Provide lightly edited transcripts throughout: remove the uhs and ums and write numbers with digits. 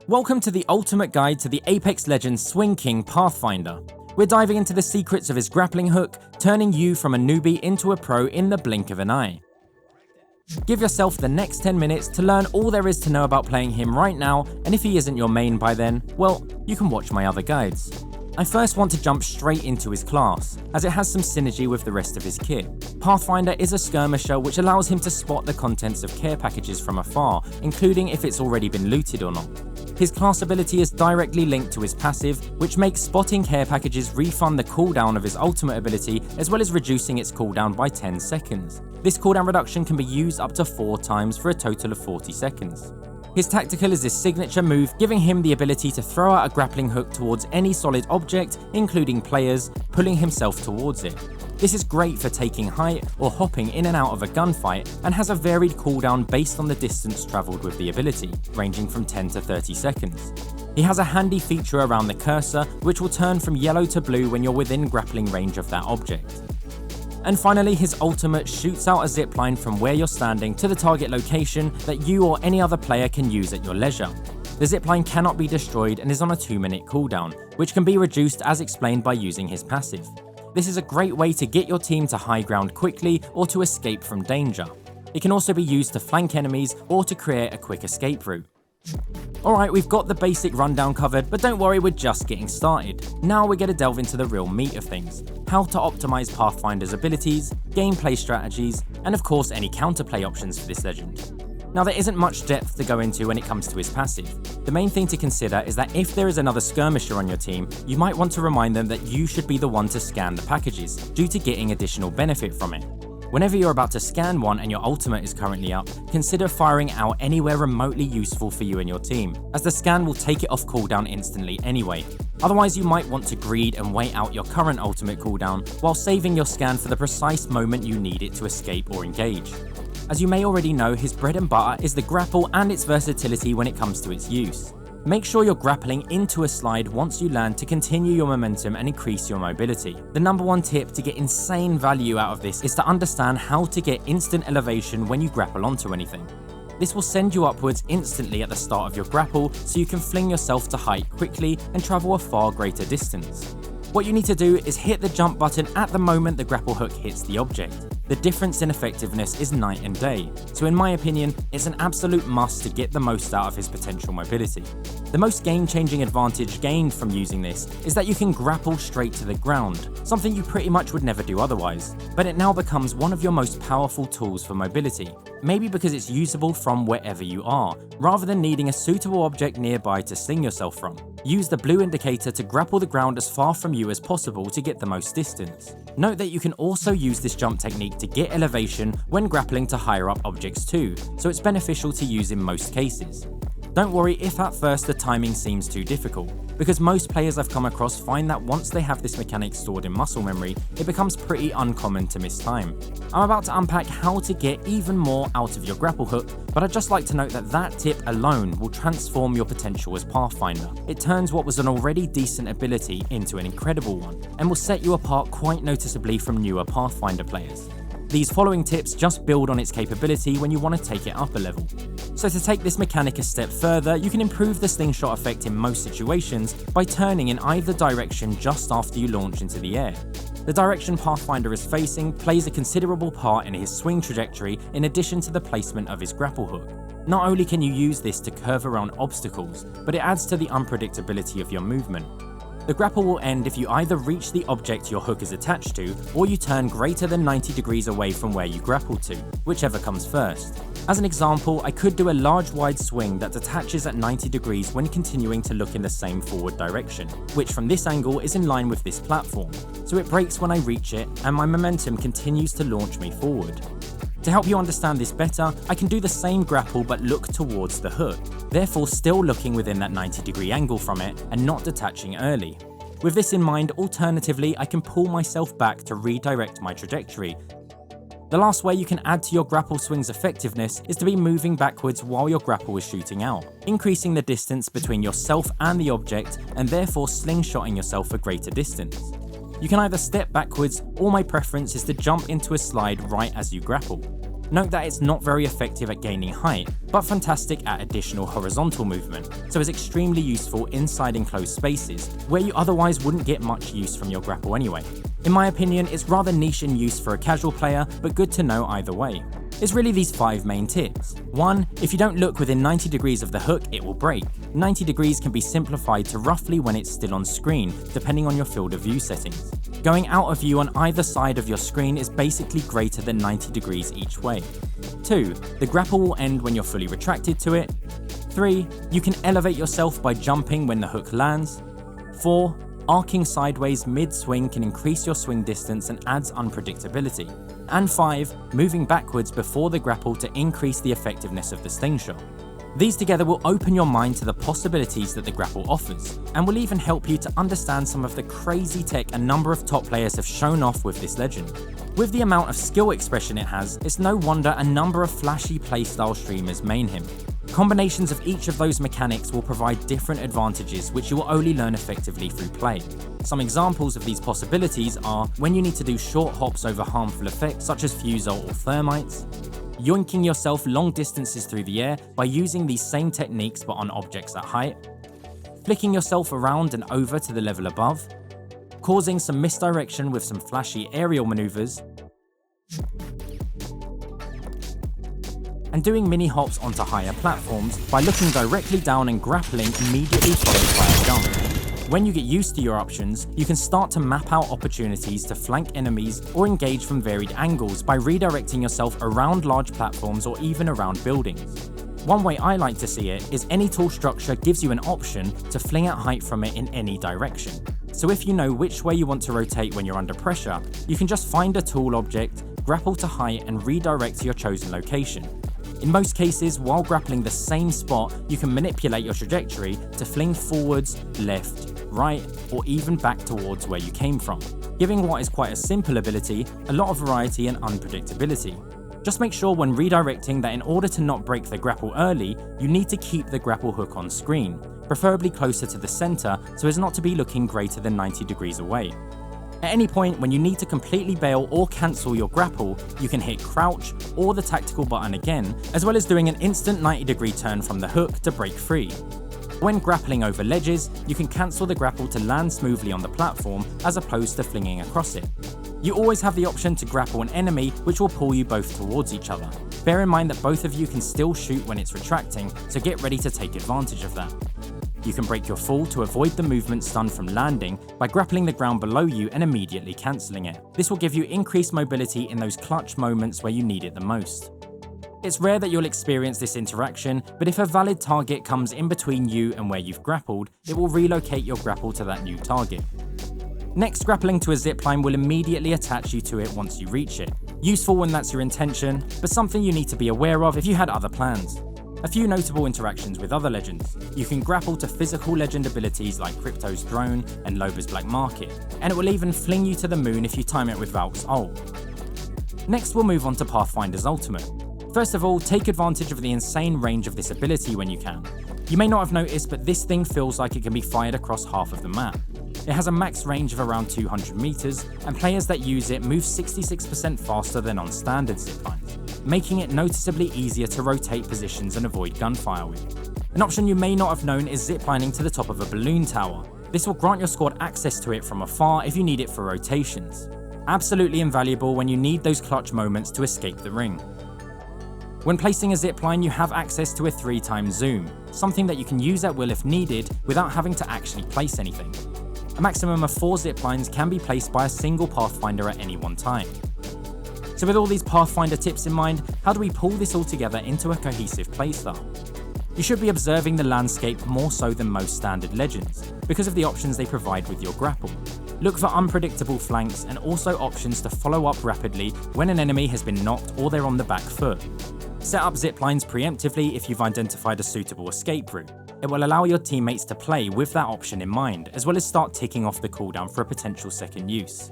Welcome to the ultimate guide to the Apex Legends Swing King Pathfinder. We're diving into the secrets of his grappling hook, turning you from a newbie into a pro in the blink of an eye. Give yourself the next 10 minutes to learn all there is to know about playing him right now, and if he isn't your main by then, well, you can watch my other guides. I first want to jump straight into his class, as it has some synergy with the rest of his kit. Pathfinder is a skirmisher which allows him to spot the contents of care packages from afar, including if it's already been looted or not. His class ability is directly linked to his passive, which makes spotting care packages refund the cooldown of his ultimate ability, as well as reducing its cooldown by 10 seconds. This cooldown reduction can be used up to 4 times for a total of 40 seconds. His tactical is his signature move, giving him the ability to throw out a grappling hook towards any solid object, including players, pulling himself towards it. This is great for taking height or hopping in and out of a gunfight, and has a varied cooldown based on the distance travelled with the ability, ranging from 10 to 30 seconds. He has a handy feature around the cursor, which will turn from yellow to blue when you're within grappling range of that object. And finally, his ultimate shoots out a zipline from where you're standing to the target location that you or any other player can use at your leisure. The zipline cannot be destroyed and is on a 2-minute cooldown, which can be reduced as explained by using his passive. This is a great way to get your team to high ground quickly or to escape from danger. It can also be used to flank enemies or to create a quick escape route. Alright, we've got the basic rundown covered, but don't worry, we're just getting started. Now we're going to delve into the real meat of things: how to optimize Pathfinder's abilities, gameplay strategies, and of course any counterplay options for this legend. Now there isn't much depth to go into when it comes to his passive. The main thing to consider is that if there is another skirmisher on your team, you might want to remind them that you should be the one to scan the packages, due to getting additional benefit from it. Whenever you're about to scan one and your ultimate is currently up, consider firing out anywhere remotely useful for you and your team, as the scan will take it off cooldown instantly anyway. Otherwise, you might want to greed and wait out your current ultimate cooldown while saving your scan for the precise moment you need it to escape or engage. As you may already know, his bread and butter is the grapple and its versatility when it comes to its use. Make sure you're grappling into a slide once you land to continue your momentum and increase your mobility. The number one tip to get insane value out of this is to understand how to get instant elevation when you grapple onto anything. This will send you upwards instantly at the start of your grapple, so you can fling yourself to height quickly and travel a far greater distance. What you need to do is hit the jump button at the moment the grapple hook hits the object. The difference in effectiveness is night and day, so in my opinion, it's an absolute must to get the most out of his potential mobility. The most game-changing advantage gained from using this is that you can grapple straight to the ground, something you pretty much would never do otherwise, but it now becomes one of your most powerful tools for mobility, maybe because it's usable from wherever you are, rather than needing a suitable object nearby to sling yourself from. Use the blue indicator to grapple the ground as far from you as possible to get the most distance. Note that you can also use this jump technique to get elevation when grappling to higher up objects too, so it's beneficial to use in most cases. Don't worry if at first the timing seems too difficult, because most players I've come across find that once they have this mechanic stored in muscle memory, it becomes pretty uncommon to miss time. I'm about to unpack how to get even more out of your grapple hook, but I'd just like to note that that tip alone will transform your potential as Pathfinder. It turns what was an already decent ability into an incredible one, and will set you apart quite noticeably from newer Pathfinder players. These following tips just build on its capability when you want to take it up a level. So to take this mechanic a step further, you can improve the slingshot effect in most situations by turning in either direction just after you launch into the air. The direction Pathfinder is facing plays a considerable part in his swing trajectory, in addition to the placement of his grapple hook. Not only can you use this to curve around obstacles, but it adds to the unpredictability of your movement. The grapple will end if you either reach the object your hook is attached to, or you turn greater than 90 degrees away from where you grappled to, whichever comes first. As an example, I could do a large wide swing that detaches at 90 degrees when continuing to look in the same forward direction, which from this angle is in line with this platform, so it breaks when I reach it and my momentum continues to launch me forward. To help you understand this better, I can do the same grapple but look towards the hook, therefore still looking within that 90-degree angle from it and not detaching early. With this in mind, alternatively, I can pull myself back to redirect my trajectory. The last way you can add to your grapple swing's effectiveness is to be moving backwards while your grapple is shooting out, increasing the distance between yourself and the object and therefore slingshotting yourself a greater distance. You can either step backwards, or my preference is to jump into a slide right as you grapple. Note that it's not very effective at gaining height, but fantastic at additional horizontal movement, so is extremely useful inside enclosed spaces, where you otherwise wouldn't get much use from your grapple anyway. In my opinion, it's rather niche in use for a casual player, but good to know either way. It's really these 5 main tips. 1. If you don't look within 90 degrees of the hook, it will break. 90 degrees can be simplified to roughly when it's still on screen, depending on your field of view settings. Going out of view on either side of your screen is basically greater than 90 degrees each way. 2. The grapple will end when you're fully retracted to it. 3. You can elevate yourself by jumping when the hook lands. 4. Arcing sideways mid-swing can increase your swing distance and adds unpredictability. And 5. Moving backwards before the grapple to increase the effectiveness of the slingshot. These together will open your mind to the possibilities that the grapple offers, and will even help you to understand some of the crazy tech a number of top players have shown off with this legend. With the amount of skill expression it has, it's no wonder a number of flashy playstyle streamers main him. Combinations of each of those mechanics will provide different advantages which you will only learn effectively through play. Some examples of these possibilities are when you need to do short hops over harmful effects such as fusel or thermites, yoinking yourself long distances through the air by using these same techniques but on objects at height, flicking yourself around and over to the level above, causing some misdirection with some flashy aerial maneuvers, and doing mini hops onto higher platforms by looking directly down and grappling immediately followed by a jump. When you get used to your options, you can start to map out opportunities to flank enemies or engage from varied angles by redirecting yourself around large platforms or even around buildings. One way I like to see it is any tall structure gives you an option to fling at height from it in any direction. So if you know which way you want to rotate when you're under pressure, you can just find a tall object, grapple to height and redirect to your chosen location. In most cases, while grappling the same spot, you can manipulate your trajectory to fling forwards, left, right, or even back towards where you came from, giving what is quite a simple ability a lot of variety and unpredictability. Just make sure when redirecting that in order to not break the grapple early, you need to keep the grapple hook on screen, preferably closer to the center so as not to be looking greater than 90 degrees away. At any point when you need to completely bail or cancel your grapple, you can hit crouch or the tactical button again, as well as doing an instant 90-degree turn from the hook to break free. When grappling over ledges, you can cancel the grapple to land smoothly on the platform as opposed to flinging across it. You always have the option to grapple an enemy which will pull you both towards each other. Bear in mind that both of you can still shoot when it's retracting, so get ready to take advantage of that. You can break your fall to avoid the movement stun from landing by grappling the ground below you and immediately cancelling it. This will give you increased mobility in those clutch moments where you need it the most. It's rare that you'll experience this interaction, but if a valid target comes in between you and where you've grappled, it will relocate your grapple to that new target. Next, grappling to a zipline will immediately attach you to it once you reach it. Useful when that's your intention, but something you need to be aware of if you had other plans. A few notable interactions with other legends. You can grapple to physical legend abilities like Crypto's Drone and Loba's Black Market, and it will even fling you to the moon if you time it with Valk's ult. Next we'll move on to Pathfinder's Ultimate. First of all, take advantage of the insane range of this ability when you can. You may not have noticed, but this thing feels like it can be fired across half of the map. It has a max range of around 200 meters, and players that use it move 66% faster than on standard ziplines, making it noticeably easier to rotate positions and avoid gunfire with. An option you may not have known is ziplining to the top of a balloon tower. This will grant your squad access to it from afar if you need it for rotations. Absolutely invaluable when you need those clutch moments to escape the ring. When placing a zipline, you have access to a 3x zoom, something that you can use at will if needed without having to actually place anything. A maximum of 4 ziplines can be placed by a single Pathfinder at any one time. So with all these Pathfinder tips in mind, how do we pull this all together into a cohesive playstyle? You should be observing the landscape more so than most standard legends, because of the options they provide with your grapple. Look for unpredictable flanks and also options to follow up rapidly when an enemy has been knocked or they're on the back foot. Set up ziplines preemptively if you've identified a suitable escape route. It will allow your teammates to play with that option in mind, as well as start ticking off the cooldown for a potential second use.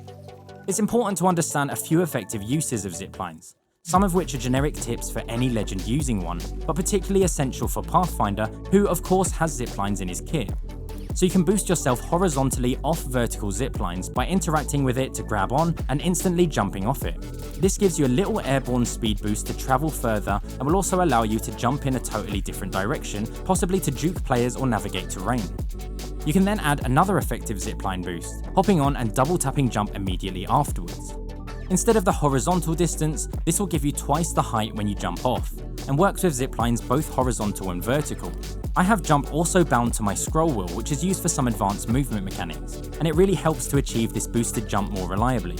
It's important to understand a few effective uses of ziplines, some of which are generic tips for any legend using one, but particularly essential for Pathfinder, who of course has ziplines in his kit. so you can boost yourself horizontally off vertical ziplines by interacting with it to grab on and instantly jumping off it. This gives you a little airborne speed boost to travel further and will also allow you to jump in a totally different direction, possibly to juke players or navigate terrain. You can then add another effective zipline boost, hopping on and double tapping jump immediately afterwards. Instead of the horizontal distance, this will give you twice the height when you jump off, and works with ziplines both horizontal and vertical. I have jump also bound to my scroll wheel, which is used for some advanced movement mechanics, and it really helps to achieve this boosted jump more reliably.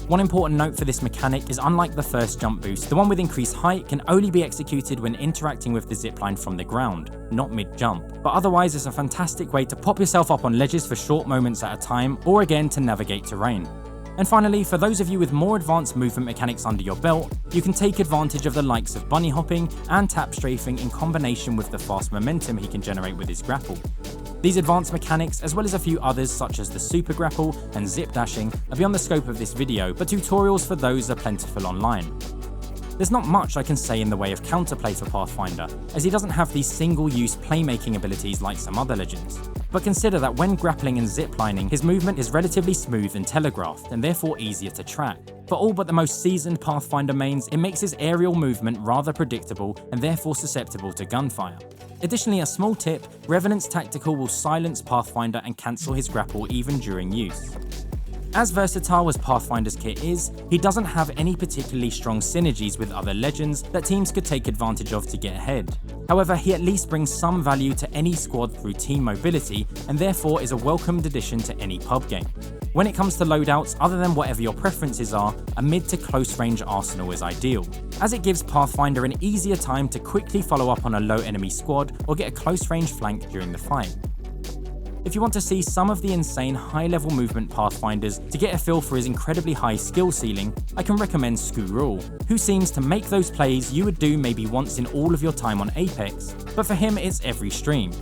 One important note for this mechanic is, unlike the first jump boost, the one with increased height can only be executed when interacting with the zipline from the ground, not mid-jump. But otherwise, it's a fantastic way to pop yourself up on ledges for short moments at a time, or again to navigate terrain. And finally, for those of you with more advanced movement mechanics under your belt, you can take advantage of the likes of bunny hopping and tap strafing in combination with the fast momentum he can generate with his grapple. These advanced mechanics, as well as a few others such as the super grapple and zip dashing, are beyond the scope of this video, but tutorials for those are plentiful online. There's not much I can say in the way of counterplay for Pathfinder, as he doesn't have these single-use playmaking abilities like some other legends. But consider that when grappling and ziplining, his movement is relatively smooth and telegraphed, and therefore easier to track. For all but the most seasoned Pathfinder mains, it makes his aerial movement rather predictable and therefore susceptible to gunfire. Additionally, a small tip, Revenant's Tactical will silence Pathfinder and cancel his grapple even during use. As versatile as Pathfinder's kit is, he doesn't have any particularly strong synergies with other legends that teams could take advantage of to get ahead. However, he at least brings some value to any squad through team mobility, and therefore is a welcomed addition to any pub game. When it comes to loadouts, other than whatever your preferences are, a mid to close range arsenal is ideal, as it gives Pathfinder an easier time to quickly follow up on a low enemy squad or get a close range flank during the fight. If you want to see some of the insane high-level movement Pathfinders to get a feel for his incredibly high skill ceiling, I can recommend Skurul, who seems to make those plays you would do maybe once in all of your time on Apex, but for him it's every stream.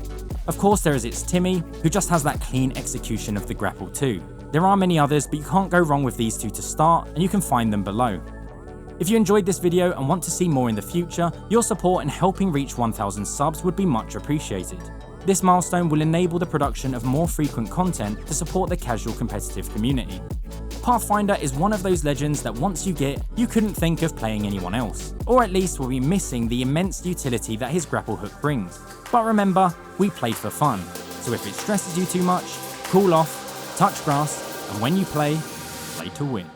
Of course there is its Timmy, who just has that clean execution of the grapple too. There are many others, but you can't go wrong with these two to start, and you can find them below. If you enjoyed this video and want to see more in the future, your support in helping reach 1000 subs would be much appreciated. This milestone will enable the production of more frequent content to support the casual competitive community. Pathfinder is one of those legends that once you get, you couldn't think of playing anyone else, or at least will be missing the immense utility that his grapple hook brings. But remember, we play for fun, so if it stresses you too much, cool off, touch grass, and when you play to win.